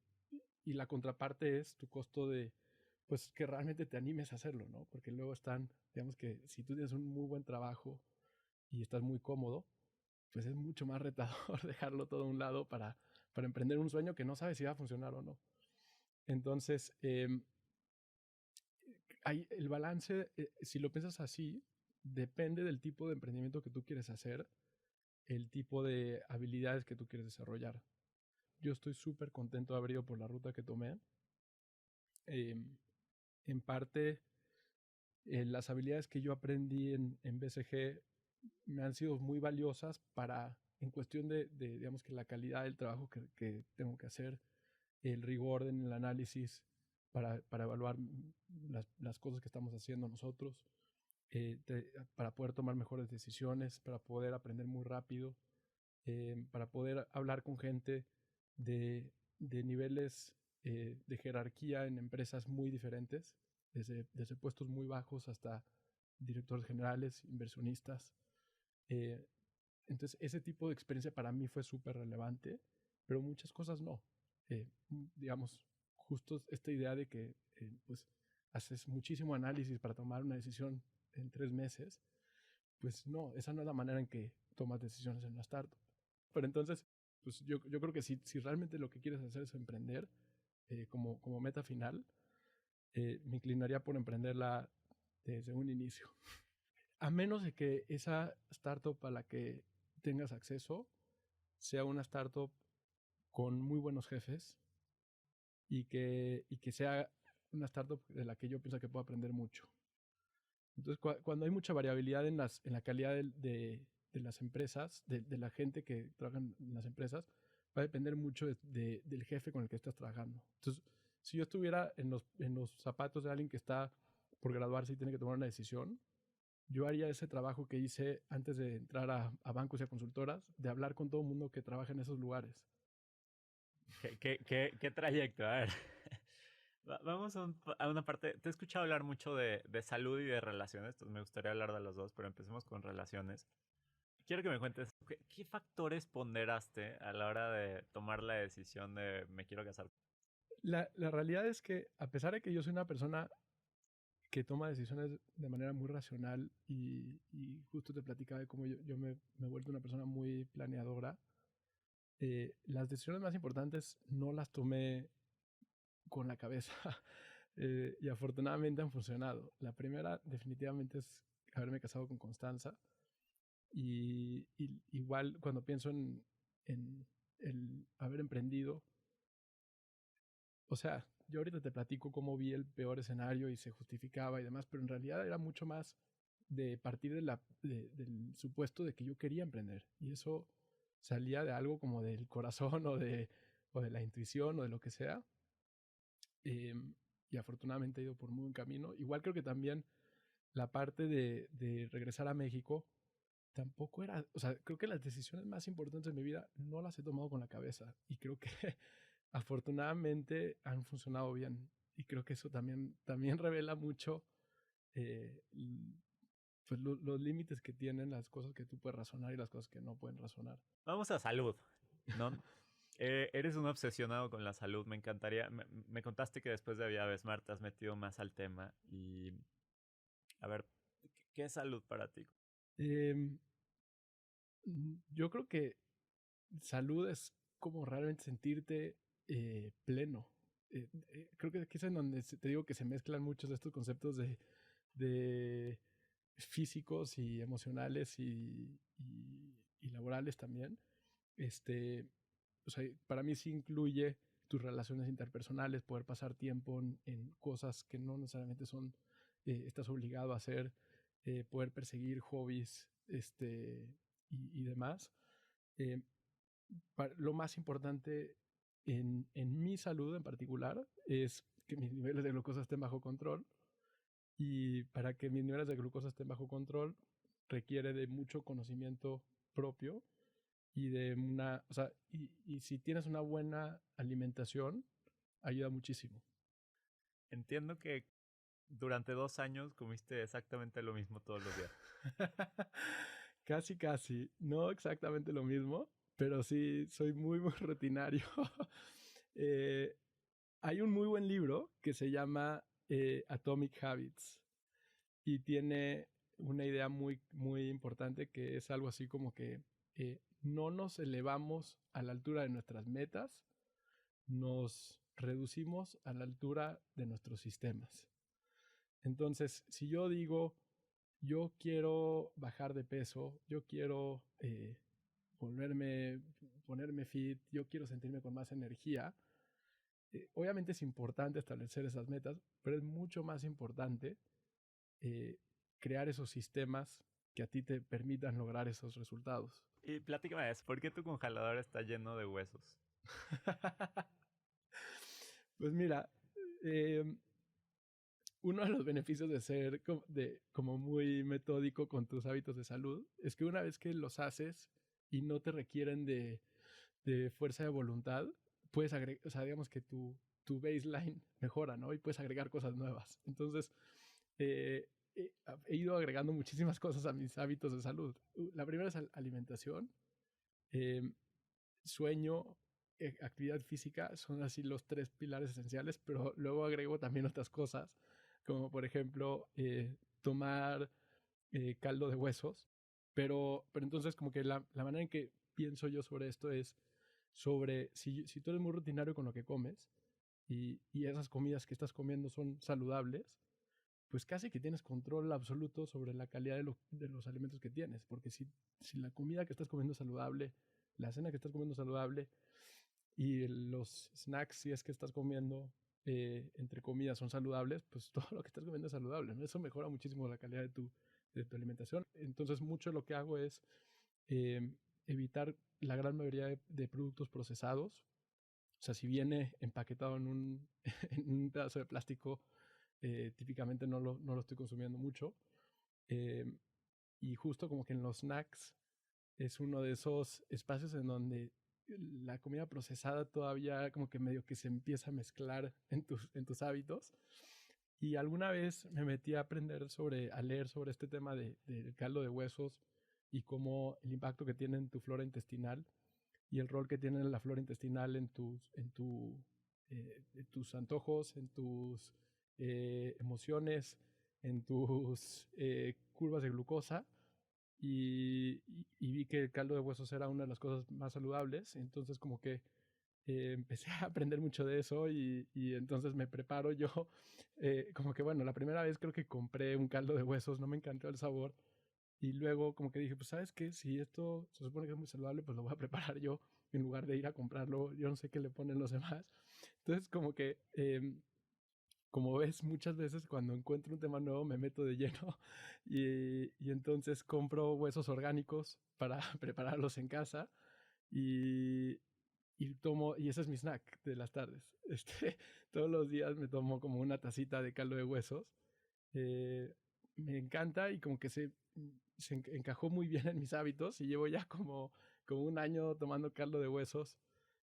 la contraparte es tu costo de, pues, que realmente te animes a hacerlo, ¿no? Porque luego están, digamos que si tú tienes un muy buen trabajo y estás muy cómodo, pues es mucho más retador dejarlo todo a un lado para emprender un sueño que no sabes si va a funcionar o no. Entonces, el balance, si lo piensas así, depende del tipo de emprendimiento que tú quieres hacer, el tipo de habilidades que tú quieres desarrollar. Yo estoy súper contento de haber ido por la ruta que tomé. En parte, las habilidades que yo aprendí en BCG me han sido muy valiosas en cuestión de digamos que la calidad del trabajo que tengo que hacer, el rigor en el análisis para evaluar las cosas que estamos haciendo nosotros, para poder tomar mejores decisiones, para poder aprender muy rápido, para poder hablar con gente de niveles de jerarquía en empresas muy diferentes, desde puestos muy bajos hasta directores generales, inversionistas. Eh, entonces, ese tipo de experiencia para mí fue súper relevante, pero muchas cosas no. Digamos, justo esta idea de que pues haces muchísimo análisis para tomar una decisión en 3 meses, pues no, esa no es la manera en que tomas decisiones en una startup. Pero entonces, pues yo creo que si realmente lo que quieres hacer es emprender como meta final, me inclinaría por emprenderla desde un inicio. A menos de que esa startup a la que tengas acceso sea una startup con muy buenos jefes y que sea una startup de la que yo pienso que puedo aprender mucho. Entonces, cuando hay mucha variabilidad en la calidad de las empresas, de la gente que trabaja en las empresas, va a depender mucho del jefe con el que estás trabajando. Entonces, si yo estuviera en los zapatos de alguien que está por graduarse y tiene que tomar una decisión, yo haría ese trabajo que hice antes de entrar a bancos y a consultoras, de hablar con todo el mundo que trabaja en esos lugares. ¿Qué trayecto? A ver. Vamos a una parte. Te he escuchado hablar mucho de salud y de relaciones, entonces me gustaría hablar de los dos, pero empecemos con relaciones. Quiero que me cuentes, ¿qué factores ponderaste a la hora de tomar la decisión de me quiero casar? La realidad es que, a pesar de que yo soy una persona que toma decisiones de manera muy racional y justo te platicaba de cómo yo me he vuelto una persona muy planeadora, las decisiones más importantes no las tomé con la cabeza y afortunadamente han funcionado. La primera definitivamente es haberme casado con Constanza y igual cuando pienso en el haber emprendido, o sea, yo ahorita te platico cómo vi el peor escenario y se justificaba y demás, pero en realidad era mucho más de partir del supuesto de que yo quería emprender. Y eso salía de algo como del corazón o de la intuición o de lo que sea. Eh, y afortunadamente he ido por muy buen camino. Igual creo que también la parte de regresar a México tampoco era, o sea, creo que las decisiones más importantes de mi vida no las he tomado con la cabeza. Y creo que afortunadamente han funcionado bien. Y creo que eso también revela mucho eh, pues los límites que tienen las cosas que tú puedes razonar y las cosas que no pueden razonar. Vamos a salud, ¿no? Eres un obsesionado con la salud, me encantaría. Me contaste que después de Vía Smart te has metido más al tema y, a ver, ¿qué es salud para ti? Eh, yo creo que salud es como realmente sentirte pleno. Creo que aquí es en donde te digo que se mezclan muchos de estos conceptos de físicos y emocionales y laborales también. O sea, para mí sí incluye tus relaciones interpersonales, poder pasar tiempo en cosas que no necesariamente son, estás obligado a hacer, poder perseguir hobbies y demás. Eh, lo más importante en mi salud en particular es que mis niveles de glucosa estén bajo control. Y para que mis niveles de glucosa estén bajo control requiere de mucho conocimiento propio y de una, o sea, y si tienes una buena alimentación, ayuda muchísimo. Entiendo que durante 2 años comiste exactamente lo mismo todos los días. Casi, no exactamente lo mismo, pero sí soy muy rutinario. eh, Hay un muy buen libro que se llama Atomic Habits y tiene una idea muy importante que es algo así como que no nos elevamos a la altura de nuestras metas, nos reducimos a la altura de nuestros sistemas. Entonces, si yo digo, yo quiero bajar de peso, yo quiero ponerme fit, yo quiero sentirme con más energía, obviamente es importante establecer esas metas, pero es mucho más importante eh, crear esos sistemas que a ti te permitan lograr esos resultados. Y platícame eso, ¿por qué tu congelador está lleno de huesos? Pues mira, eh, uno de los beneficios de ser como muy metódico con tus hábitos de salud es que una vez que los haces y no te requieren de fuerza de voluntad, puedes agregar, o sea, digamos que tu baseline mejora, ¿no? Y puedes agregar cosas nuevas. Entonces, he ido agregando muchísimas cosas a mis hábitos de salud. La primera es alimentación, eh, sueño, actividad física, son así los 3 pilares esenciales, pero luego agrego también otras cosas, como por ejemplo tomar caldo de huesos, pero entonces como que la manera en que pienso yo sobre esto es sobre si tú eres muy rutinario con lo que comes y esas comidas que estás comiendo son saludables, pues casi que tienes control absoluto sobre la calidad de los alimentos que tienes, porque si la comida que estás comiendo es saludable, la cena que estás comiendo es saludable y los snacks, si es que estás comiendo entre comidas, son saludables, pues todo lo que estás comiendo es saludable, ¿no? Eso mejora muchísimo la calidad de tu alimentación. Entonces, mucho de lo que hago es eh, evitar la gran mayoría de productos procesados. O sea, si viene empaquetado en un pedazo de plástico, típicamente no lo estoy consumiendo mucho. Eh, y justo como que en los snacks es uno de esos espacios en donde la comida procesada todavía como que medio que se empieza a mezclar en tus hábitos. Y alguna vez me metí a a leer sobre este tema del caldo de huesos y cómo el impacto que tiene en tu flora intestinal y el rol que tiene la flora intestinal en tus antojos, en tus emociones, en tus curvas de glucosa. Y vi que el caldo de huesos era una de las cosas más saludables. Entonces como que empecé a aprender mucho de eso y entonces me preparo yo. Como que bueno, la primera vez creo que compré un caldo de huesos, no me encantó el sabor. Y luego como que dije, pues sabes qué, si esto se supone que es muy saludable, pues lo voy a preparar yo en lugar de ir a comprarlo. Yo no sé qué le ponen los demás. Entonces como que como ves, muchas veces cuando encuentro un tema nuevo me meto de lleno y entonces compro huesos orgánicos para prepararlos en casa y, y ese es mi snack de las tardes. Todos los días me tomo como una tacita de caldo de huesos. Eh, Me encanta y como que se encajó muy bien en mis hábitos y llevo ya como un año tomando caldo de huesos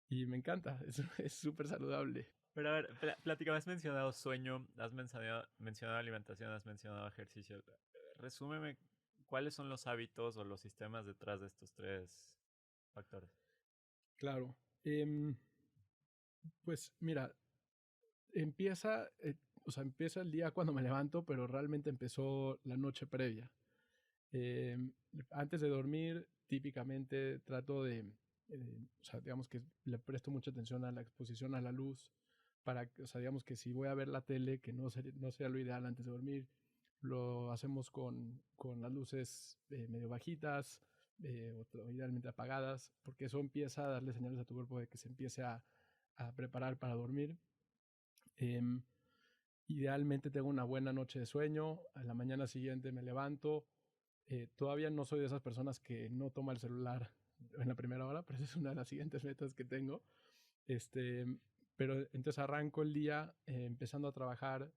y me encanta, es súper saludable. Pero a ver, platícame, has mencionado sueño, has mencionado alimentación, has mencionado ejercicio. Resúmeme, ¿cuáles son los hábitos o los sistemas detrás de estos 3 factores? Claro. Pues mira, empieza el día cuando me levanto, pero realmente empezó la noche previa. Antes de dormir, típicamente trato o sea, digamos que le presto mucha atención a la exposición a la luz, o sea, digamos que si voy a ver la tele, que no sea lo ideal antes de dormir, lo hacemos con las luces medio bajitas, o idealmente apagadas, porque eso empieza a darle señales a tu cuerpo de que se empiece a preparar para dormir. Idealmente tengo una buena noche de sueño, a la mañana siguiente me levanto. Todavía no soy de esas personas que no toma el celular en la primera hora, pero esa es una de las siguientes metas que tengo. Pero entonces arranco el día empezando a trabajar,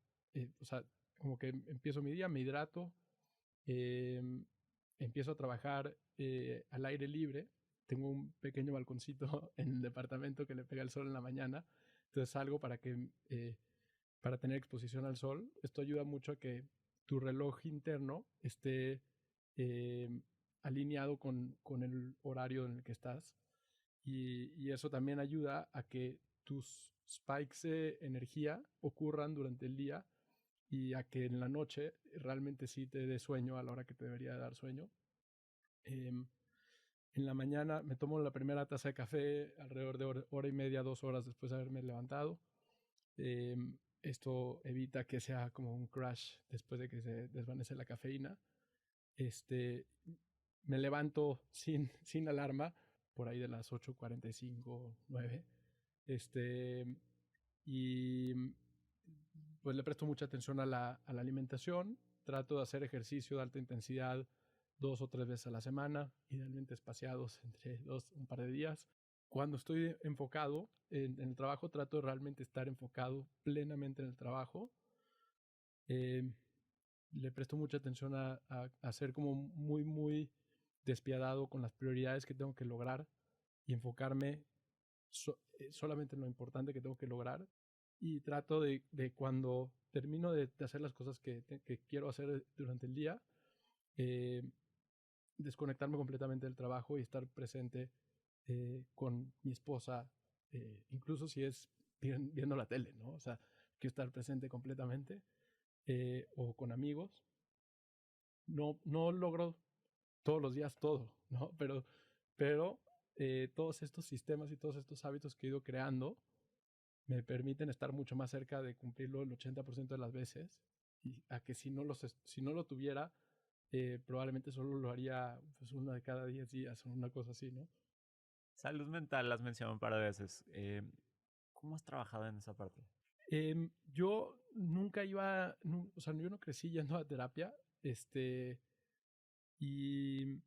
o sea, como que empiezo mi día, me hidrato, empiezo a trabajar al aire libre. Tengo un pequeño balconcito en el departamento que le pega el sol en la mañana, entonces salgo para tener exposición al sol. Esto ayuda mucho a que tu reloj interno esté eh, alineado con el horario en el que estás. Y eso también ayuda a que tus spikes de energía ocurran durante el día y a que en la noche realmente sí te dé sueño a la hora que te debería dar sueño. En la mañana me tomo la primera taza de café alrededor de hora y media, 2 horas después de haberme levantado. Esto evita que sea como un crash después de que se desvanece la cafeína. Me levanto sin alarma, por ahí de las 8:45, 9. Y pues le presto mucha atención a la alimentación. Trato de hacer ejercicio de alta intensidad 2 o 3 veces a la semana, idealmente espaciados entre un par de días. Cuando estoy enfocado en el trabajo, trato de realmente estar enfocado plenamente en el trabajo. Le presto mucha atención a ser como muy, muy despiadado con las prioridades que tengo que lograr y enfocarme solamente en lo importante que tengo que lograr. Y trato de cuando termino de hacer las cosas que quiero hacer durante el día, eh, desconectarme completamente del trabajo y estar presente con mi esposa, incluso si es viendo la tele, ¿no? O sea, quiero estar presente completamente, o con amigos. No logro todos los días todo, ¿no? Pero todos estos sistemas y todos estos hábitos que he ido creando me permiten estar mucho más cerca de cumplirlo el 80% de las veces, y a que si no lo tuviera, probablemente solo lo haría pues, una de cada 10 días o una cosa así, ¿no? Salud mental, la has mencionado un par de veces. ¿Cómo has trabajado en esa parte? Yo nunca iba, o sea, yo no crecí yendo a terapia, y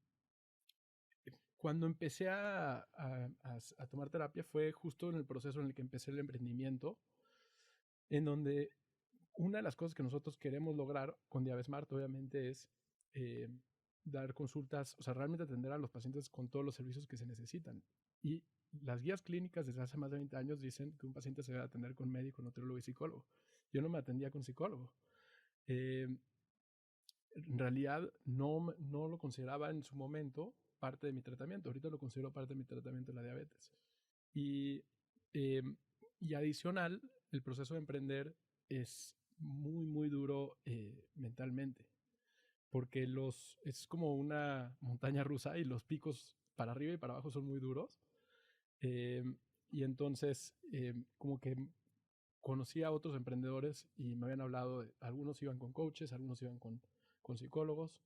cuando empecé a tomar terapia fue justo en el proceso en el que empecé el emprendimiento, en donde una de las cosas que nosotros queremos lograr con Diabesmart obviamente es eh, dar consultas, o sea, realmente atender a los pacientes con todos los servicios que se necesitan. Y las guías clínicas desde hace más de 20 años dicen que un paciente se debe atender con médico, nutriólogo y psicólogo. Yo no me atendía con psicólogo. Eh, en realidad no lo consideraba en su momento parte de mi tratamiento. Ahorita lo considero parte de mi tratamiento de la diabetes. Y, eh, y adicional, el proceso de emprender es muy, muy duro mentalmente, porque es como una montaña rusa y los picos para arriba y para abajo son muy duros. Eh, y entonces, como que conocí a otros emprendedores y me habían hablado, algunos iban con coaches, algunos iban con psicólogos,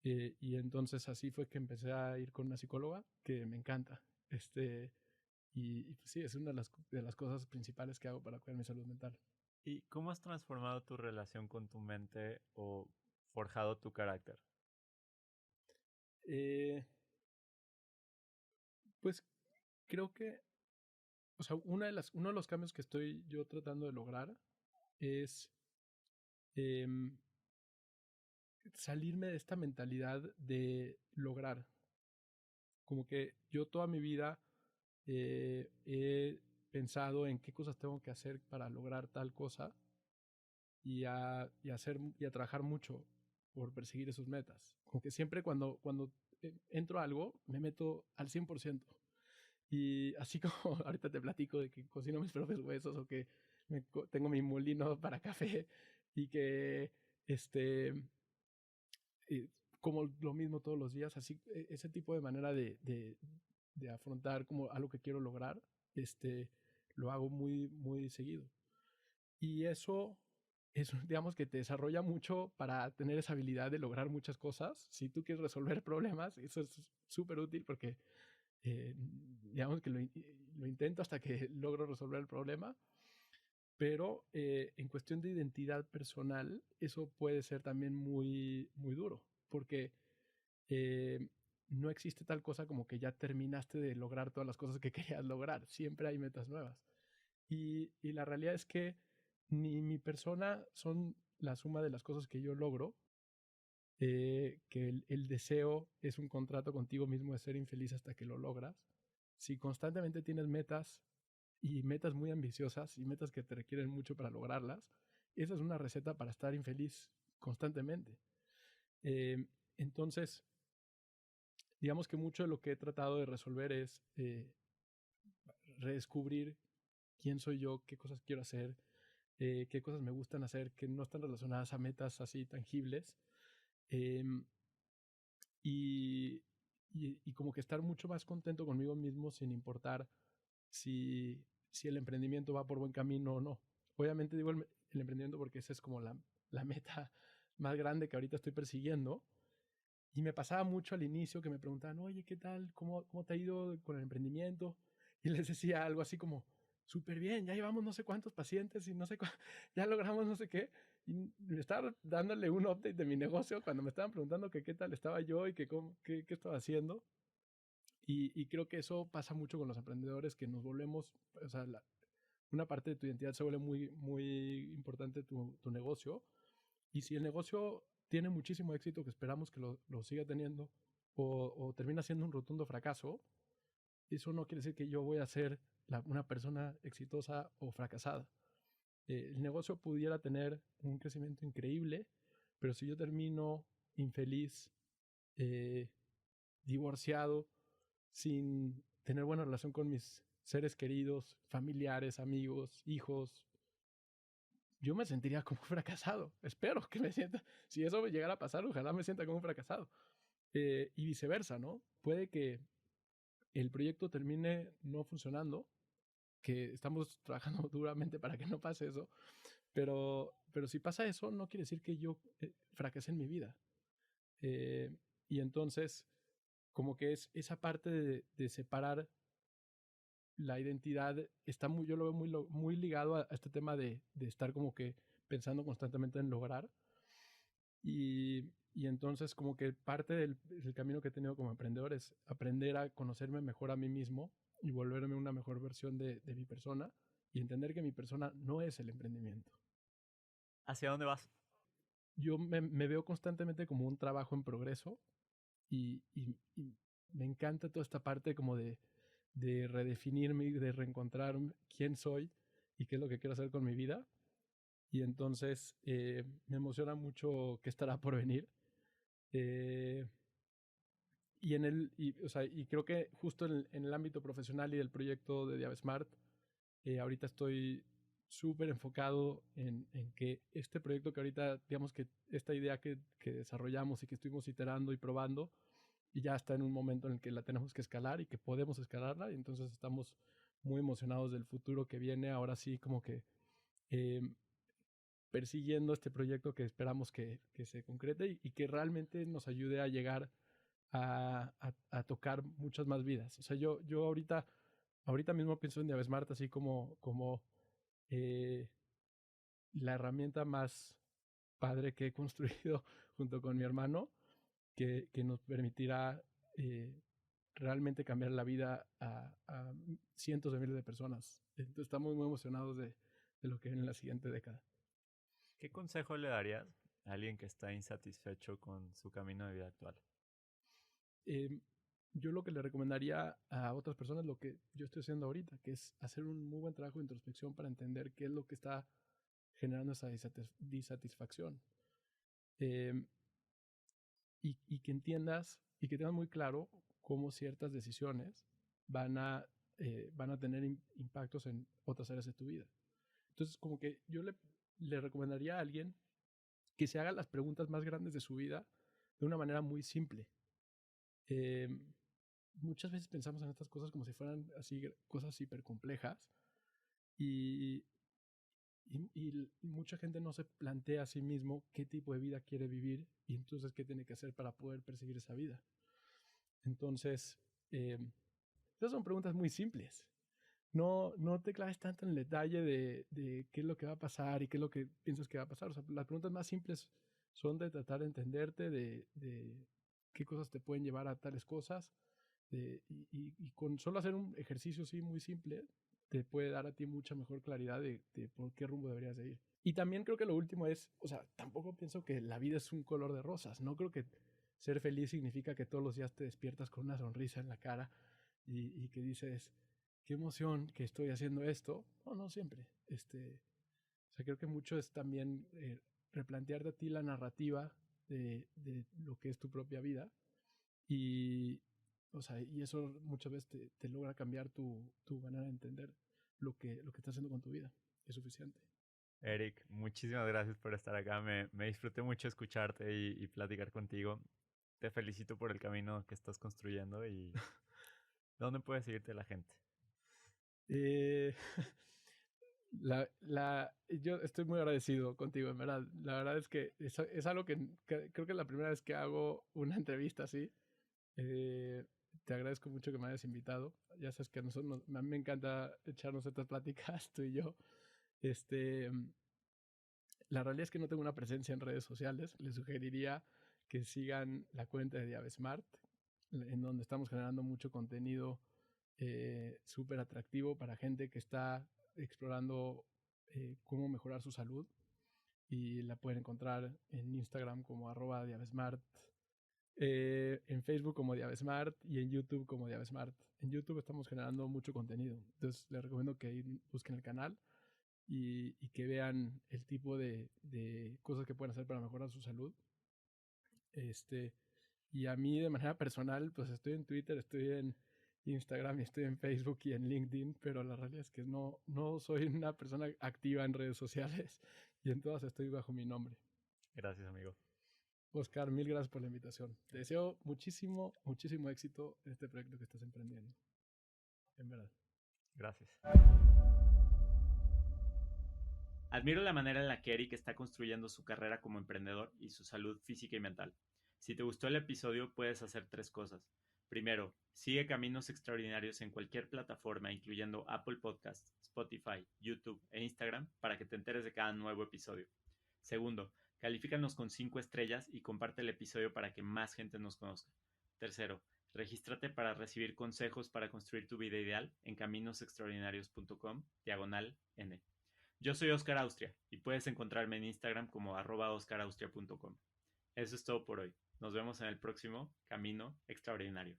y entonces así fue que empecé a ir con una psicóloga que me encanta. Y pues sí, es una de las cosas principales que hago para cuidar mi salud mental. ¿Y cómo has transformado tu relación con tu mente o forjado tu carácter? Eh, pues creo que, o sea, uno de los cambios que estoy yo tratando de lograr es em, salirme de esta mentalidad de lograr. Como que yo toda mi vida he pensado en qué cosas tengo que hacer para lograr tal cosa y a trabajar mucho por perseguir esos metas. Como que siempre cuando entro a algo, me meto al 100%. Y así como ahorita te platico de que cocino mis propios huesos o que tengo mi molino para café y que este, eh, como lo mismo todos los días, así ese tipo de manera de afrontar como algo que quiero lograr, lo hago muy, muy seguido. Y eso, digamos que te desarrolla mucho para tener esa habilidad de lograr muchas cosas. Si tú quieres resolver problemas, eso es súper útil porque digamos que lo intento hasta que logro resolver el problema, pero en cuestión de identidad personal, eso puede ser también muy, muy duro, porque eh, no existe tal cosa como que ya terminaste de lograr todas las cosas que querías lograr, siempre hay metas nuevas. Y la realidad es que ni mi persona son la suma de las cosas que yo logro, que el deseo es un contrato contigo mismo de ser infeliz hasta que lo logras. Si constantemente tienes metas y metas muy ambiciosas y metas que te requieren mucho para lograrlas, esa es una receta para estar infeliz constantemente. Eh, entonces, digamos que mucho de lo que he tratado de resolver es redescubrir quién soy yo, qué cosas quiero hacer, qué cosas me gustan hacer que no están relacionadas a metas así tangibles. Eh, y, y como que estar mucho más contento conmigo mismo sin importar si el emprendimiento va por buen camino o no. Obviamente digo el emprendimiento porque esa es como la meta más grande que ahorita estoy persiguiendo. Y me pasaba mucho al inicio que me preguntaban, oye, ¿qué tal? ¿Cómo te ha ido con el emprendimiento? Y les decía algo así como, súper bien, ya llevamos no sé cuántos pacientes y no sé ya logramos no sé qué. Y me estaba dándole un update de mi negocio cuando me estaban preguntando que qué tal estaba yo y qué estaba haciendo. Y creo que eso pasa mucho con los emprendedores, que nos volvemos, o sea, una parte de tu identidad se vuelve muy, muy importante tu negocio. Y si el negocio tiene muchísimo éxito, que esperamos que lo siga teniendo, o termina siendo un rotundo fracaso, eso no quiere decir que yo voy a ser una persona exitosa o fracasada. El negocio pudiera tener un crecimiento increíble, pero si yo termino infeliz, eh, divorciado, sin tener buena relación con mis seres queridos, familiares, amigos, hijos, yo me sentiría como un fracasado. Espero que me sienta, si eso me llegara a pasar, ojalá me sienta como un fracasado. Y viceversa, ¿no? Puede que el proyecto termine no funcionando, que estamos trabajando duramente para que no pase eso, pero si pasa eso, no quiere decir que yo fracasé en mi vida. Eh, y entonces, como que es esa parte de separar la identidad, yo lo veo muy ligado a este tema de estar como que pensando constantemente en lograr. Y entonces como que parte del camino que he tenido como emprendedor es aprender a conocerme mejor a mí mismo y volverme una mejor versión de mi persona y entender que mi persona no es el emprendimiento. ¿Hacia dónde vas? Yo me veo constantemente como un trabajo en progreso y me encanta toda esta parte como de redefinirme, de reencontrar quién soy y qué es lo que quiero hacer con mi vida. Y entonces me emociona mucho qué estará por venir. Eh, o sea, y creo que justo en el ámbito profesional y del proyecto de Diavesmart, ahorita estoy súper enfocado en que este proyecto que ahorita, digamos que esta idea que desarrollamos y que estuvimos iterando y probando, y ya está en un momento en el que la tenemos que escalar y que podemos escalarla, y entonces estamos muy emocionados del futuro que viene, ahora sí como que eh, persiguiendo este proyecto que esperamos que se concrete y que realmente nos ayude a llegar a tocar muchas más vidas. O sea, yo ahorita mismo pienso en Diavesmart así como eh, la herramienta más padre que he construido junto con mi hermano, que nos permitirá realmente cambiar la vida a cientos de miles de personas. Entonces estamos muy emocionados de lo que viene en la siguiente década. ¿Qué consejo le darías a alguien que está insatisfecho con su camino de vida actual? Eh, yo lo que le recomendaría a otras personas, lo que yo estoy haciendo ahorita, que es hacer un muy buen trabajo de introspección para entender qué es lo que está generando esa disatisfacción. Eh, y que entiendas y que tengas muy claro cómo ciertas decisiones van a tener impactos en otras áreas de tu vida. Entonces, como que yo le recomendaría a alguien que se haga las preguntas más grandes de su vida de una manera muy simple. Eh, Muchas veces pensamos en estas cosas como si fueran así cosas hiper complejas y, y mucha gente no se plantea a sí mismo qué tipo de vida quiere vivir y entonces qué tiene que hacer para poder perseguir esa vida. Entonces, eh, Esas son preguntas muy simples. No te claves tanto en el detalle de qué es lo que va a pasar y qué es lo que piensas que va a pasar. O sea, las preguntas más simples son de tratar de entenderte, de qué cosas te pueden llevar a tales cosas. Y con solo hacer un ejercicio así muy simple, te puede dar a ti mucha mejor claridad de por qué rumbo deberías de ir. Y también creo que lo último es, o sea, tampoco pienso que la vida es un color de rosas. No creo que ser feliz significa que todos los días te despiertas con una sonrisa en la cara y que dices, qué emoción que estoy haciendo esto. No, no siempre. O sea, creo que mucho es también replantearte a ti la narrativa de lo que es tu propia vida. Y, o sea, y eso muchas veces te logra cambiar tu manera de entender lo que estás haciendo con tu vida. Es suficiente. Eric, muchísimas gracias por estar acá. Me disfruté mucho escucharte y platicar contigo. Te felicito por el camino que estás construyendo y ¿dónde puede seguirte la gente? Eh, yo estoy muy agradecido contigo, en verdad. La verdad es que es algo que creo que es la primera vez que hago una entrevista así. Eh, Te agradezco mucho que me hayas invitado. Ya sabes que a a mí me encanta echarnos estas pláticas, tú y yo. Este, la realidad es que no tengo una presencia en redes sociales. Les sugeriría que sigan la cuenta de Diavesmart, en donde estamos generando mucho contenido súper atractivo para gente que está explorando cómo mejorar su salud. Y la pueden encontrar en Instagram como @Diavesmart, en Facebook como Diavesmart y en YouTube como Diavesmart. En YouTube estamos generando mucho contenido. Entonces les recomiendo que busquen el canal y que vean el tipo de cosas que pueden hacer para mejorar su salud. Este, y a mí de manera personal, pues estoy en Twitter, estoy en Instagram y estoy en Facebook y en LinkedIn, pero la realidad es que no soy una persona activa en redes sociales y en todas estoy bajo mi nombre. Gracias, amigo. Oscar, mil gracias por la invitación. Te deseo muchísimo, muchísimo éxito en este proyecto que estás emprendiendo. En verdad. Gracias. Admiro la manera en la que Eric está construyendo su carrera como emprendedor y su salud física y mental. Si te gustó el episodio, puedes hacer 3 cosas. Primero, sigue Caminos Extraordinarios en cualquier plataforma, incluyendo Apple Podcasts, Spotify, YouTube e Instagram, para que te enteres de cada nuevo episodio. Segundo, califícanos con 5 estrellas y comparte el episodio para que más gente nos conozca. Tercero, regístrate para recibir consejos para construir tu vida ideal en caminosextraordinarios.com/N. Yo soy Oscar Austria y puedes encontrarme en Instagram como @oscaraustria.com. Eso es todo por hoy. Nos vemos en el próximo Camino Extraordinario.